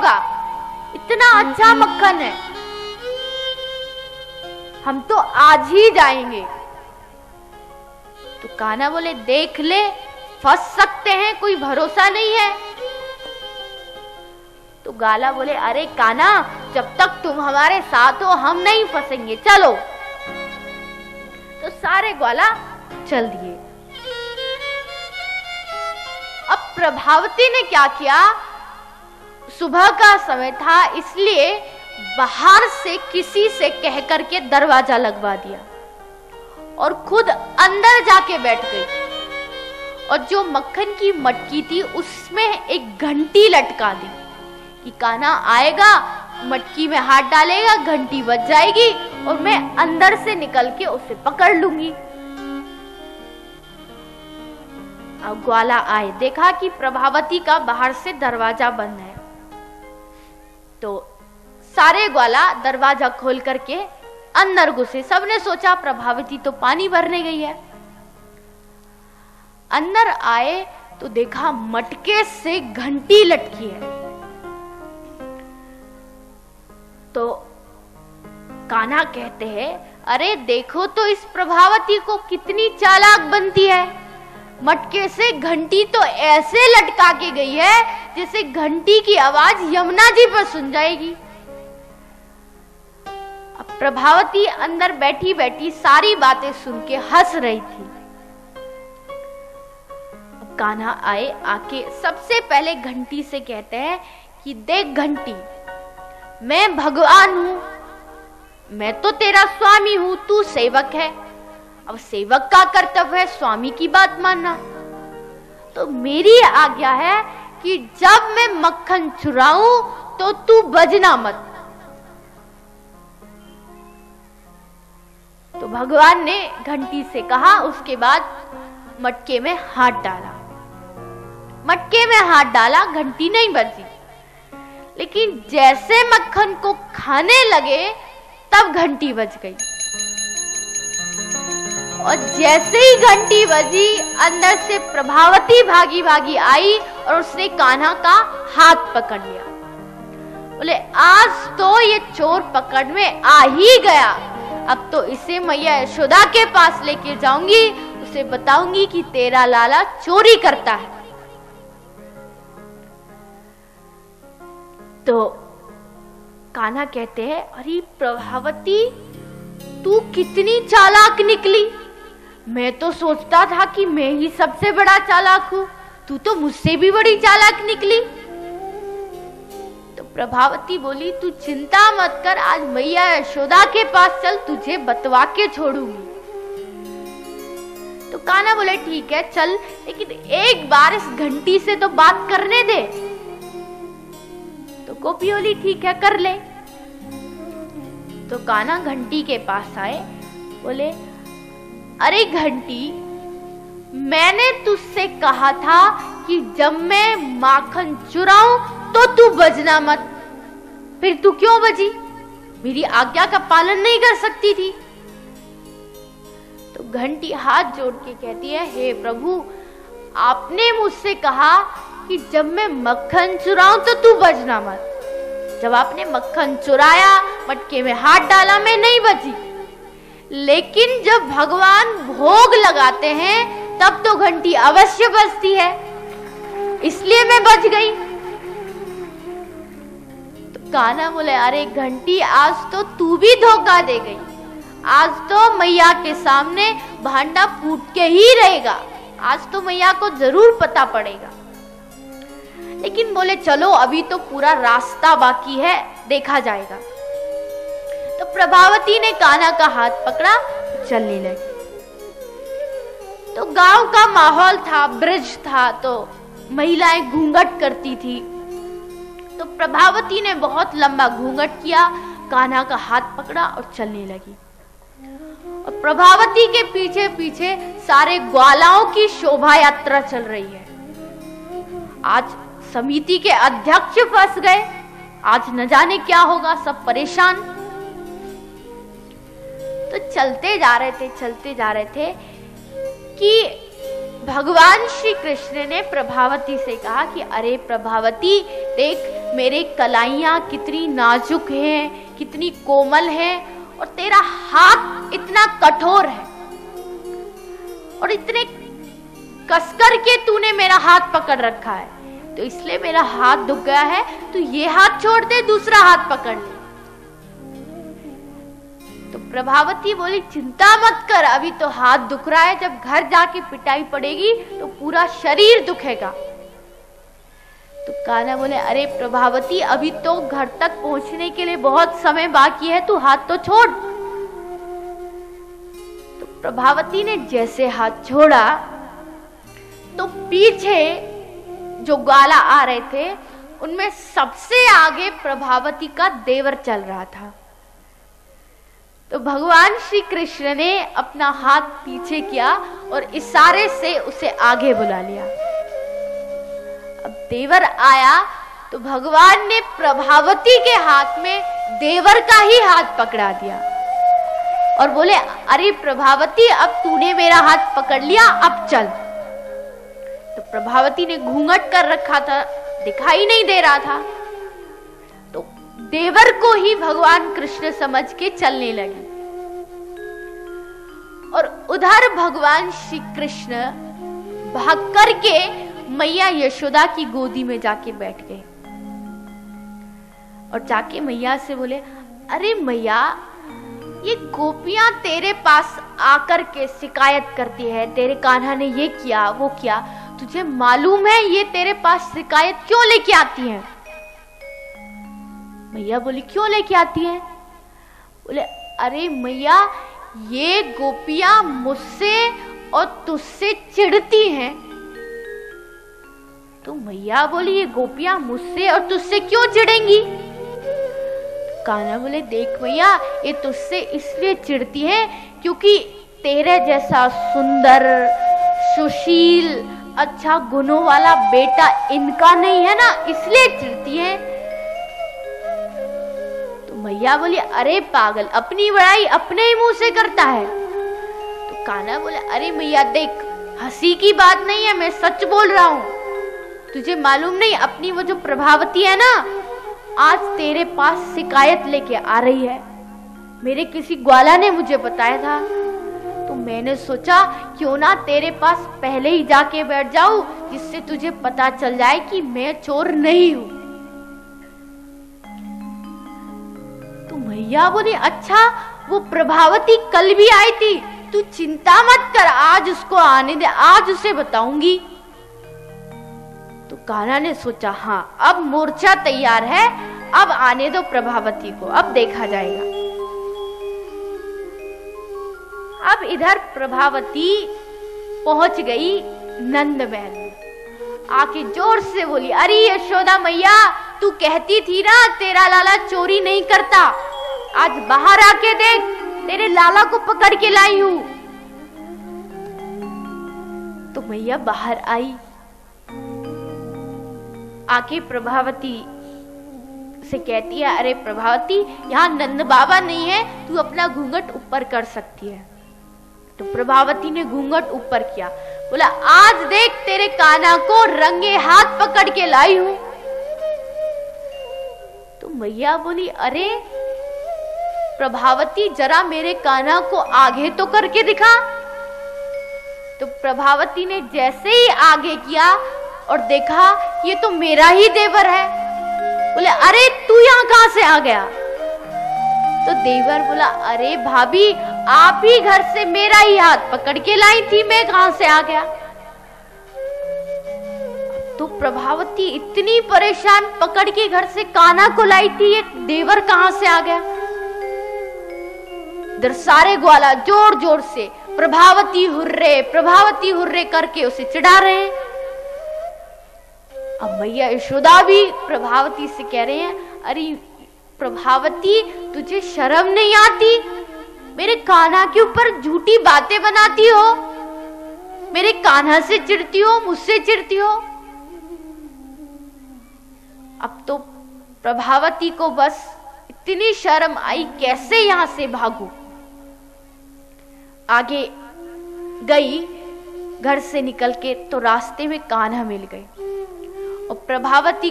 होगा, इतना अच्छा मक्खन है, हम तो आज ही जाएंगे। तो कान्हा बोले देख ले, फंस सकते हैं, कोई भरोसा नहीं है। तो ग्वाला बोले अरे कान्हा, जब तक तुम हमारे साथ हो हम नहीं फंसेंगे, चलो। तो सारे ग्वाला चल दिए। अब प्रभावती ने क्या किया, सुबह का समय था इसलिए बाहर से किसी से कह करके दरवाजा लगवा दिया और खुद अंदर जाके बैठ गई। और जो मक्खन की मटकी थी उसमें एक घंटी लटका दी कि कान्हा आएगा, मटकी में हाथ डालेगा, घंटी बज जाएगी और मैं अंदर से निकल के उसे पकड़ लूंगी। अब ग्वाला आए, देखा कि प्रभावती का बाहर से दरवाजा बंद है। तो सारे ग्वाला दरवाजा खोल करके अंदर घुसे। सबने सोचा प्रभावती तो पानी भरने गई है। अंदर आए तो देखा मटके से घंटी लटकी है। तो कान्हा कहते हैं अरे देखो तो इस प्रभावती को कितनी चालाक बनती है, मटके से घंटी तो ऐसे लटका के गई है जैसे घंटी की आवाज यमुना जी पर सुन जाएगी। अब प्रभावती अंदर बैठी बैठी सारी बातें सुन के हंस रही थी। अब कान्हा आए, आके सबसे पहले घंटी से कहते हैं कि देख घंटी, मैं भगवान हूं, मैं तो तेरा स्वामी हूं, तू सेवक है। अब सेवक का कर्तव्य है स्वामी की बात मानना। तो मेरी आज्ञा है कि जब मैं मक्खन चुराऊं तो तू बजना मत। तो भगवान ने घंटी से कहा, उसके बाद मटके में हाथ डाला। मटके में हाथ डाला, घंटी नहीं बजी, लेकिन जैसे मक्खन को खाने लगे तब घंटी बज गई। और जैसे ही घंटी बजी अंदर से प्रभावती भागी भागी आई और उसने कान्हा का हाथ पकड़ लिया। बोले आज तो ये चोर पकड़ में आ ही गया, अब तो इसे मैया यशोदा के पास लेके जाऊंगी, उसे बताऊंगी कि तेरा लाला चोरी करता है। तो कान्हा कहते हैं अरे प्रभावती, तू कितनी चालाक निकली, मैं तो सोचता था कि मैं ही सबसे बड़ा चालाक हूं, तू तो मुझसे भी बड़ी चालाक निकली। तो प्रभावती बोली तू चिंता मत कर, आज मैया यशोदा के पास चल, तुझे बतवा के छोड़ूंगी। तो कान्हा बोले ठीक है चल, लेकिन एक बार इस घंटी से तो बात करने दे। तो गोपी बोली ठीक है कर ले। तो कान्हा घंटी के पास आए, बोले अरे घंटी, मैंने तुझसे कहा था कि जब मैं माखन चुराऊं तो तू बजना मत, फिर तू क्यों बजी, मेरी आज्ञा का पालन नहीं कर सकती थी। तो घंटी हाथ जोड़ के कहती है हे प्रभु, आपने मुझसे कहा कि जब मैं मक्खन चुराऊं तो तू बजना मत। जब आपने मक्खन चुराया, मटके में हाथ डाला, मैं नहीं बची, लेकिन जब भगवान भोग लगाते हैं तब तो घंटी अवश्य बजती है, इसलिए मैं बच गई। तो कान्हा बोले अरे घंटी, आज तो तू भी धोखा दे गई, आज तो मैया के सामने भांडा फूट के ही रहेगा, आज तो मैया को जरूर पता पड़ेगा। लेकिन बोले चलो अभी तो पूरा रास्ता बाकी है, देखा जाएगा। तो प्रभावती ने कान्हा का हाथ पकड़ा, चलने लगी। तो गांव का माहौल था, ब्रज था, तो महिलाएं घूंघट करती थी। तो प्रभावती ने बहुत लंबा घूंघट किया, कान्हा का हाथ पकड़ा और चलने लगी। और प्रभावती के पीछे पीछे सारे ग्वालाओं की शोभा यात्रा चल रही है। आज समिति के अध्यक्ष फंस गए, आज न जाने क्या होगा, सब परेशान। तो चलते जा रहे थे कि भगवान श्री कृष्ण ने प्रभावती से कहा कि अरे प्रभावती, देख मेरे कलाइयां कितनी नाजुक हैं, कितनी कोमल हैं, और तेरा हाथ इतना कठोर है, और इतने कसकर के तूने मेरा हाथ पकड़ रखा है, तो इसलिए मेरा हाथ दुख गया है। तू ये हाथ छोड़ दे, दूसरा हाथ पकड़ ले। तो प्रभावती बोली, चिंता मत कर, अभी तो हाथ दुख रहा है, जब घर जाके पिटाई पड़ेगी तो पूरा शरीर दुखेगा। तो कान्हा बोले, अरे प्रभावती, अभी तो घर तक पहुंचने के लिए बहुत समय बाकी है, तू हाथ तो छोड़। तो प्रभावती ने जैसे हाथ छोड़ा तो पीछे जो ग्वाला आ रहे थे उनमें सबसे आगे प्रभावती का देवर चल रहा था। तो भगवान श्री कृष्ण ने अपना हाथ पीछे किया और इशारे से उसे आगे बुला लिया। अब देवर आया तो भगवान ने प्रभावती के हाथ में देवर का ही हाथ पकड़ा दिया और बोले, अरे प्रभावती, अब तूने मेरा हाथ पकड़ लिया, अब चल। तो प्रभावती ने घूंघट कर रखा था, दिखाई नहीं दे रहा था, तो देवर को ही भगवान कृष्ण समझ के चलने लगे। और उधर भगवान श्री कृष्ण भाग करके मैया यशोदा की गोदी में जाके बैठ गए और जाके मैया से बोले, अरे मैया, ये गोपियां तेरे पास आकर के शिकायत करती है, तेरे कान्हा ने ये किया वो किया, तुझे मालूम है ये तेरे पास शिकायत क्यों लेके आती हैं? मैया बोली, क्यों लेके आती हैं? बोले, अरे मैया, ये गोपियां मुझसे और तुझसे चिढ़ती हैं। तो मैया बोली, ये गोपियां मुझसे और तुझसे क्यों चिढ़ेंगी? कान्हा बोले, देख मैया, ये तुझसे इसलिए चिढ़ती है क्योंकि तेरे जैसा सुंदर, सुशील, अच्छा गुणों वाला बेटा इनका नहीं है ना, इसलिए चिढ़ती है। तो मैया बोली, अरे पागल, अपनी बड़ाई अपने ही मुंह से करता है। तो कान्हा बोले, अरे मैया देख, हंसी की बात नहीं है, मैं सच बोल रहा हूं। तुझे मालूम नहीं, अपनी वो जो प्रभावती है ना, आज तेरे पास शिकायत लेके आ रही है। मेरे किसी ग्वाला ने मुझे बताया था, तो मैंने सोचा क्यों ना तेरे पास पहले ही जाके बैठ जाऊं, जिससे तुझे पता चल जाए कि मैं चोर नहीं हूं। तो मैया बोली, अच्छा, वो प्रभावती कल भी आई थी, तू चिंता मत कर, आज उसको आने दे, आज उसे बताऊंगी। तो कान्हा ने सोचा, हाँ अब मोर्चा तैयार है, अब आने दो प्रभावती को, अब देखा जाएगा। अब इधर प्रभावती पहुंच गई नंद महल में, आके जोर से बोली, अरे यशोदा मैया, तू कहती थी ना तेरा लाला चोरी नहीं करता, आज बाहर आके देख, तेरे लाला को पकड़ के लाई हूं। तो मैया बाहर आई, आके प्रभावती से कहती है, अरे प्रभावती, यहाँ नंद बाबा नहीं है, तू अपना घूंघट ऊपर कर सकती है। तो प्रभावती ने घूंघट ऊपर किया, बोला, आज देख तेरे कान्हा को रंगे हाथ पकड़ के लाई हूं। तो मैया बोली, अरे प्रभावती, जरा मेरे कान्हा को आगे तो करके दिखा। तो प्रभावती ने जैसे ही आगे किया और देखा ये तो मेरा ही देवर है। बोले, अरे तू यहाँ कहां से आ गया? तो देवर बोला, अरे भाभी, आप ही घर से मेरा ही हाथ पकड़ के लाई थी, मैं कहां से आ गया? तो प्रभावती इतनी परेशान, पकड़ के घर से कान्हा को लाई थी, ये देवर कहां से आ गया? इधर सारे ग्वाला जोर जोर से प्रभावती हुर्रे करके उसे चिढ़ा रहे हैं। अब मैया यशोदा भी प्रभावती से कह रहे हैं, अरे प्रभावती, तुझे शर्म नहीं आती? मेरे कान्हा के ऊपर झूठी बातें बनाती हो, मेरे कान्हा से चिढ़ती हो, मुझसे चिढ़ती हो। अब तो प्रभावती को बस इतनी शर्म आई, कैसे यहां से भागू। आगे गई घर से निकल के तो रास्ते में कान्हा मिल गए और प्रभावती